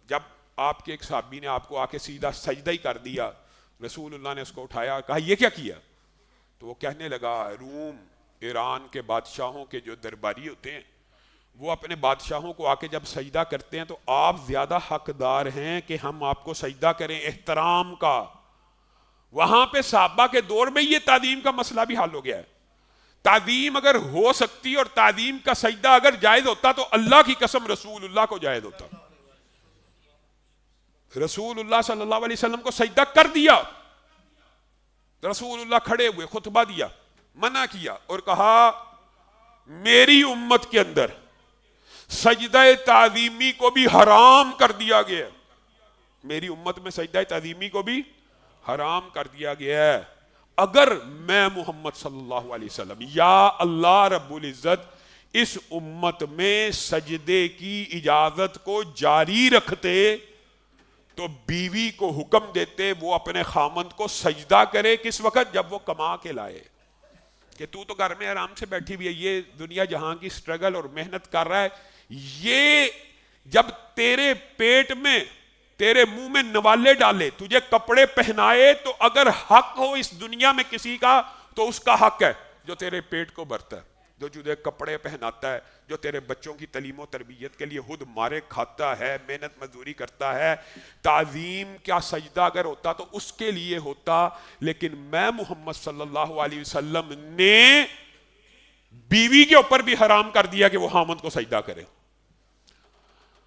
جب آپ کے ایک صحابی نے آپ کو آ کے سیدھا سجدہ ہی کر دیا، رسول اللہ نے اس کو اٹھایا، کہا یہ کیا کیا؟ تو وہ کہنے لگا روم ایران کے بادشاہوں کے جو درباری ہوتے ہیں وہ اپنے بادشاہوں کو آ کے جب سجدہ کرتے ہیں تو آپ زیادہ حقدار ہیں کہ ہم آپ کو سجدہ کریں احترام کا۔ وہاں پہ صحابہ کے دور میں یہ تعظیم کا مسئلہ بھی حل ہو گیا ہے۔ تعظیم اگر ہو سکتی اور تعظیم کا سجدہ اگر جائز ہوتا تو اللہ کی قسم رسول اللہ کو جائز ہوتا۔ رسول اللہ صلی اللہ علیہ وسلم کو سجدہ کر دیا، رسول اللہ کھڑے ہوئے خطبہ دیا، منع کیا اور کہا میری امت کے اندر سجدہ تعظیمی کو بھی حرام کر دیا گیا ہے، میری امت میں سجدہ تعظیمی کو بھی حرام کر دیا گیا ہے۔ اگر میں محمد صلی اللہ علیہ وسلم یا اللہ رب العزت اس امت میں سجدے کی اجازت کو جاری رکھتے تو بیوی کو حکم دیتے وہ اپنے خامند کو سجدہ کرے، کس وقت؟ جب وہ کما کے لائے، کہ تو گھر میں آرام سے بیٹھی ہوئی ہے، یہ دنیا جہاں کی سٹرگل اور محنت کر رہا ہے، یہ جب تیرے پیٹ میں تیرے منہ میں نوالے ڈالے، تجھے کپڑے پہنائے، تو اگر حق ہو اس دنیا میں کسی کا تو اس کا حق ہے جو تیرے پیٹ کو بھرتا ہے، جو تجھے کپڑے پہناتا ہے، جو تیرے بچوں کی تعلیم و تربیت کے لیے خود مارے کھاتا ہے، محنت مزدوری کرتا ہے۔ تعظیم کا سجدہ اگر ہوتا تو اس کے لیے ہوتا، لیکن میں محمد صلی اللہ علیہ وسلم نے بیوی کے اوپر بھی حرام کر دیا کہ وہ خامند کو سجدہ کرے۔